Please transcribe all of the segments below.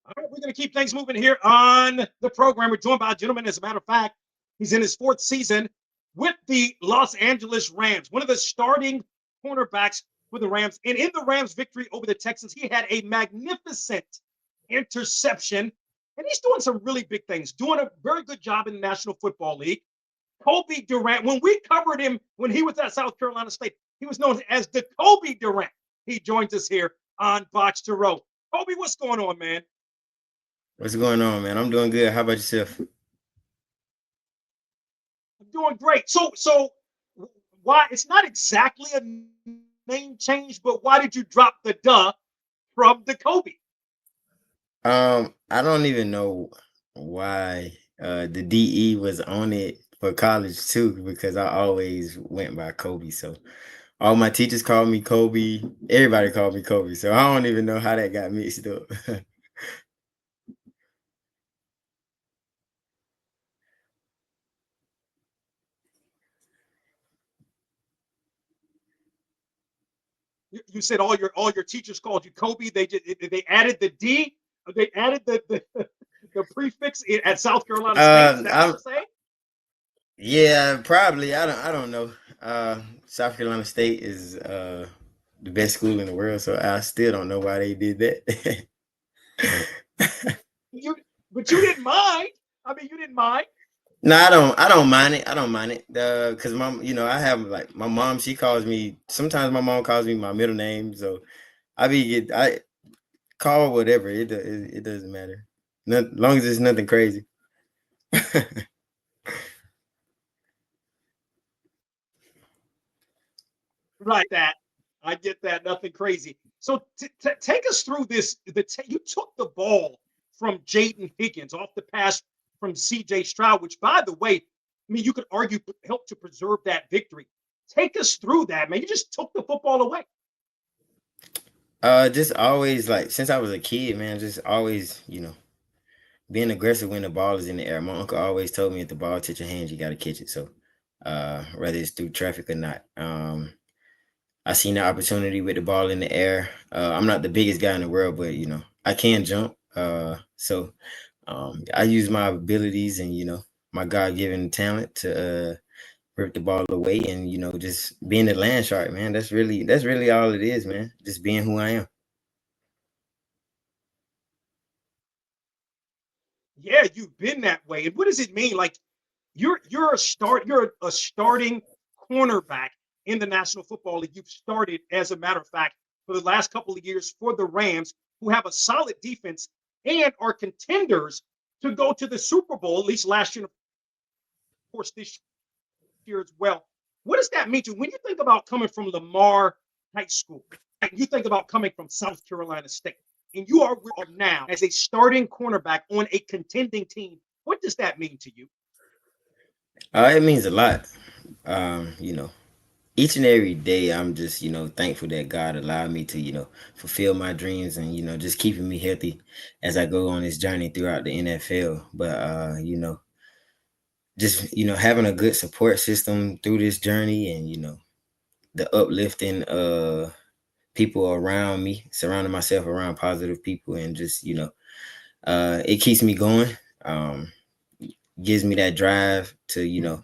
All right, we're going to keep things moving here on the program. We're joined by a gentleman, as a matter of fact, he's in his fourth season with the Los Angeles Rams, one of the starting cornerbacks for the Rams. And in the Rams' victory over the Texans, he had a magnificent interception. And he's doing some really big things, doing a very good job in the National Football League. Cobie Durant, when we covered him when he was at South Carolina State, he was known as Decobie Durant. He joins us here on Box to Row. Cobie, what's going on, man? What's going on, man? I'm doing good. How about yourself? I'm doing great. So why it's not exactly a name change, but why did you drop the duh from the Kobe? I don't even know why the DE was on it for college too, because I always went by Kobe. So all my teachers called me Kobe. Everybody called me Kobe. So I don't even know how that got mixed up. You said all your teachers called you Kobe. They added the D. They added the prefix at South Carolina State. Is that what I'm you're saying? yeah, probably. I don't know. South Carolina State is the best school in the world, so I still don't know why they did that. You, but you didn't mind. I mean, you didn't mind. No, I don't mind it. I don't mind it. Cause mom, I have like my mom. She calls me. Sometimes my mom calls me my middle name. So I call whatever. It doesn't matter. Not long as it's nothing crazy. Right. That I get that. Nothing crazy. So take us through this. You took the ball from Jaden Higgins off the pass from C.J. Stroud, which, by the way, I mean you could argue helped to preserve that victory. Take us through that, man. You just took the football away. Just always like since I was a kid, man. Just always, being aggressive when the ball is in the air. My uncle always told me if the ball touch your hands, you got to catch it. So, whether it's through traffic or not, I seen the opportunity with the ball in the air. I'm not the biggest guy in the world, but I can jump. So I use my abilities and my God given talent to rip the ball away and just being the land shark, man. That's really all it is, man. Just being who I am. Yeah, you've been that way. And what does it mean? Like you're a starting cornerback in the National Football League. You've started, as a matter of fact, for the last couple of years for the Rams, who have a solid defense and are contenders to go to the Super Bowl, at least last year, of course, this year as well. What does that mean to you when you think about coming from Lamar High School? And you think about coming from South Carolina State, and you are now as a starting cornerback on a contending team. What does that mean to you? It means a lot. Each and every day, I'm just thankful that God allowed me to fulfill my dreams and just keeping me healthy as I go on this journey throughout the NFL. But just having a good support system through this journey and the uplifting people around me, surrounding myself around positive people, and just it keeps me going. Gives me that drive to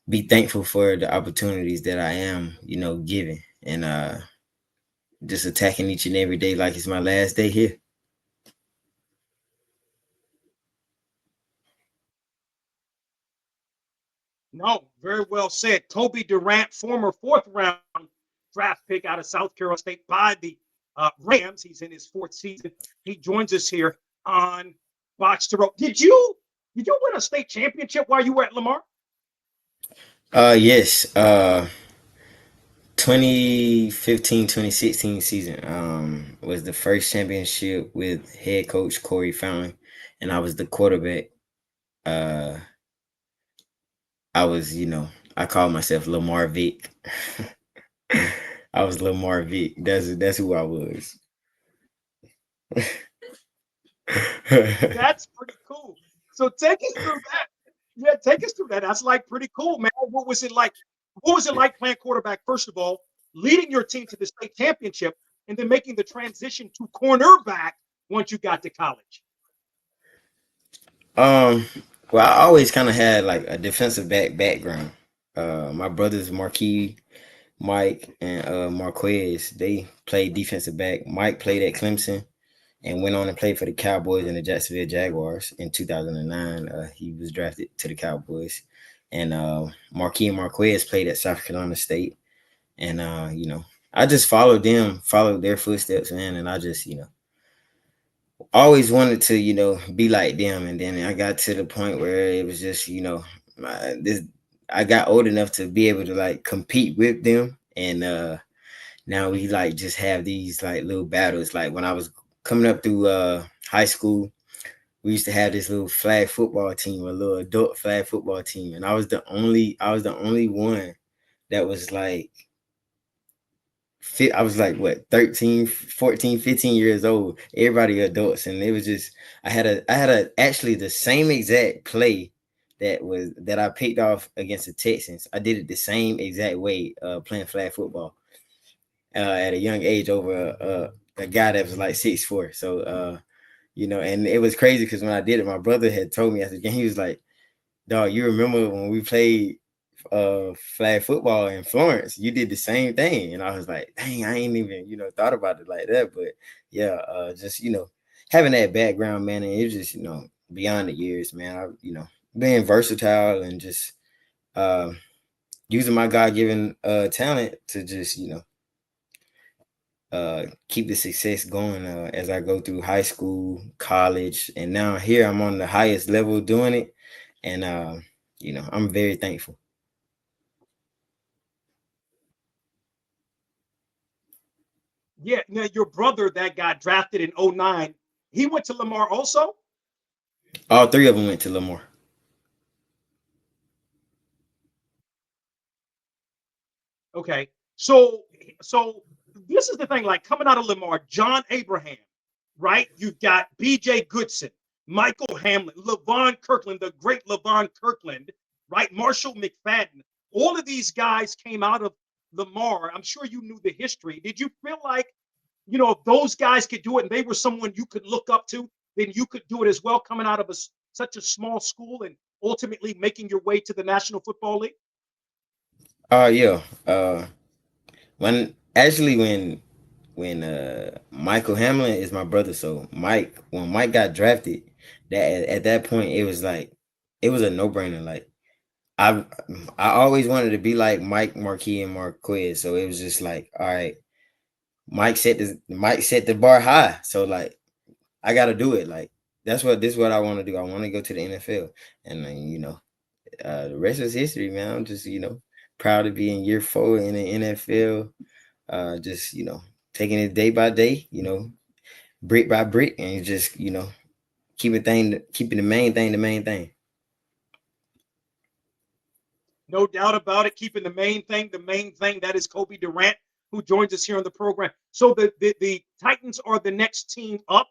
be thankful for the opportunities that I am given, and just attacking each and every day like it's my last day here. No, very well said. Cobie Durant, former fourth round draft pick out of South Carolina State by the Rams. He's in his fourth season. He joins us here on Box to Row. Did you win a state championship while you were at Lamar? Yes. 2015, 2016 season was the first championship with head coach Corey Fountain, and I was the quarterback. uh I was, I call myself Lamar Vick. I was Lamar Vick. That's who I was. That's pretty cool. So take us through that. Yeah, take us through that. That's like pretty cool, man. What was it like? What was it like playing quarterback, first of all, leading your team to the state championship, and then making the transition to cornerback? once you got to college? Um, well, I always kind of had like a defensive background. My brothers Marquis, Mike, and Marquez, they played defensive back. Mike played at Clemson and went on and played for the Cowboys and the Jacksonville Jaguars in 2009. He was drafted to the Cowboys, and Marquis and Marquez played at South Carolina State. And I just followed their footsteps, man, and I just always wanted to be like them. And then I got to the point where it was just this I got old enough to be able to like compete with them. And now we like just have these like little battles. Like when I was coming up through high school, we used to have this little flag football team, a little adult flag football team, and I was the only one that was like I was like what 13, 14, 15 years old. Everybody adults, and it was just I had a actually the same exact play that I picked off against the Texans. I did it the same exact way playing flag football at a young age over a guy that was like 6'4". So and it was crazy because when I did it, my brother had told me after the game, he was like, "Dog, you remember when we played flag football in Florence? You did the same thing." And I was like, "Dang, I ain't even thought about it like that." But yeah, just having that background, man, and it's just beyond the years, man. I being versatile and just uh, using my God given talent to just keep the success going as I go through high school, college, and now here I'm on the highest level doing it, and I'm very thankful. Yeah, now your brother that got drafted in '09, he went to Lamar also? All three of them went to Lamar. Okay. So this is the thing, like coming out of Lamar, John Abraham, right? You've got BJ Goodson, Michael Hamlin, Levon Kirkland, the great Levon Kirkland, right? Marshall McFadden. All of these guys came out of Lamar. I'm sure you knew the history. Did you feel like, if those guys could do it and they were someone you could look up to, then you could do it as well, coming out of such a small school and ultimately making your way to the National Football League? Yeah. When Michael Hamlin is my brother, so when Mike got drafted, that at that point it was like it was a no brainer. Like I I always wanted to be like Mike, Marquis, and Marquez, so it was just like, all right, Mike set the bar high, so like I got to do it. Like this is what I want to do. I want to go to the NFL, and then, the rest is history, man. I'm just proud to be in year 4 in the NFL. Just taking it day by day, brick by brick, and just keeping the main thing the main thing. No doubt about it. Keeping the main thing that is Cobie Durant, who joins us here on the program. So the Titans are the next team up.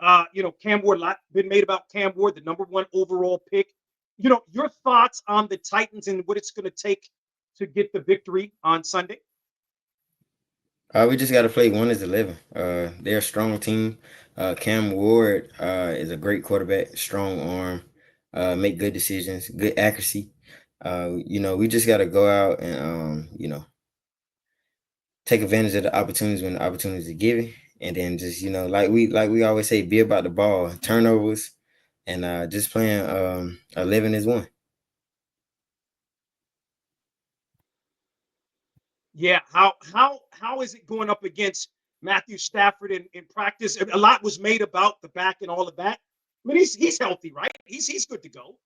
Cam Ward, a lot been made about Cam Ward, the number 1 overall pick. Your thoughts on the Titans and what it's going to take to get the victory on Sunday? We just got to play 1-11. They're a strong team. Cam Ward is a great quarterback, strong arm, make good decisions, good accuracy. We just got to go out and take advantage of the opportunities when the opportunities are given, and then just like we always say, be about the ball, turnovers, and just playing 11 is one. Yeah. How is it going up against Matthew Stafford in practice? A lot was made about the back and all of that. I mean, he's healthy, right? He's good to go.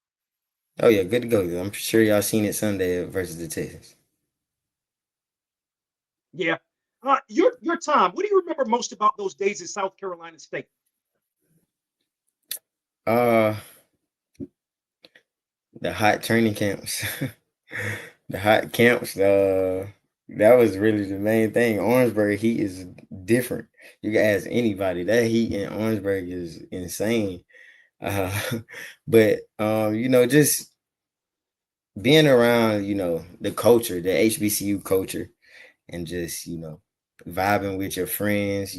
Oh yeah, good to go. I'm sure y'all seen it Sunday versus the Texans. Yeah. Your time. What do you remember most about those days in South Carolina State? Uh, the hot training camps, the hot camps. That was really the main thing. Orangeburg heat is different. You can ask anybody. That heat in Orangeburg is insane. Uh, but just being around, the culture, the HBCU culture, and just vibing with your friends,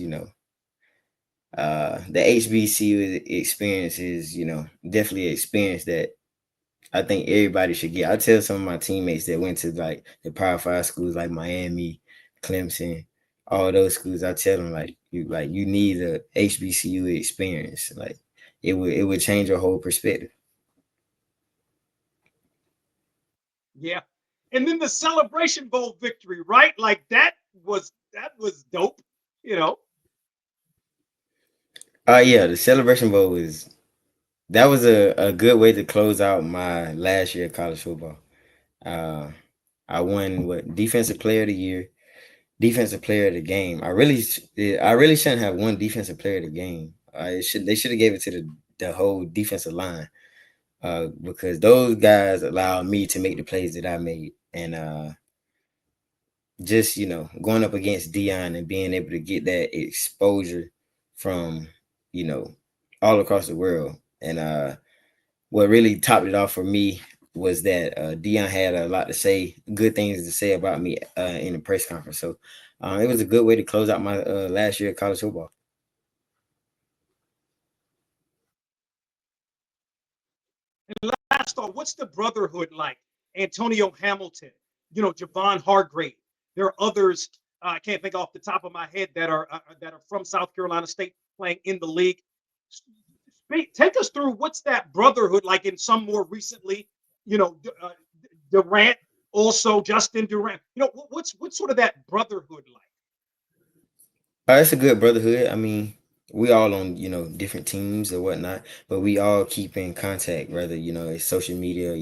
The HBCU experience is, definitely an experience that I think everybody should get. I tell some of my teammates that went to like the Power Five schools like Miami, Clemson, all those schools. I tell them you need a HBCU experience. Like it would change your whole perspective. Yeah. And then the Celebration Bowl victory, right? Like that was dope, you know. Yeah, the Celebration Bowl was a good way to close out my last year of college football. Uh, I won what defensive player of the year, defensive player of the game. I really shouldn't have won defensive player of the game. They should have gave it to the whole defensive line, because those guys allowed me to make the plays that I made, and just going up against Dion and being able to get that exposure from you know all across the world, and what really topped it off for me was that Dion had a lot to say, good things to say about me in the press conference. So it was a good way to close out my last year of college football. And last off, what's the brotherhood like? Antonio Hamilton, Javon Hargrave. There are others I can't think off the top of my head that are from South Carolina State playing in the league. Take us through what's that brotherhood like in some more recently, Durant, also Justin Durant. What's sort of that brotherhood like? It's a good brotherhood. I mean, we all on different teams or whatnot, but we all keep in contact. Whether it's social media,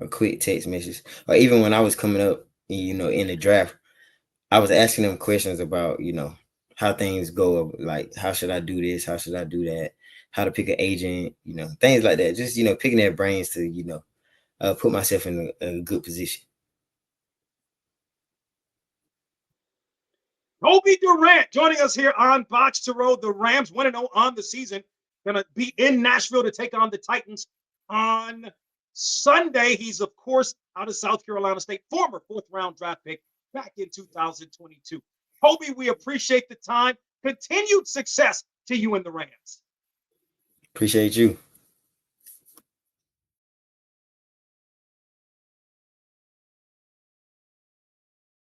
a quick text message, or even when I was coming up, in the draft, I was asking them questions about how things go. Like, how should I do this? How should I do that? How to pick an agent? Things like that. Just picking their brains to put myself in a good position. Cobie Durant joining us here on Box to Row. The Rams 1-0 on the season. Going to be in Nashville to take on the Titans on Sunday. He's, of course, out of South Carolina State, former fourth-round draft pick back in 2022. Cobie, we appreciate the time. Continued success to you and the Rams. Appreciate you.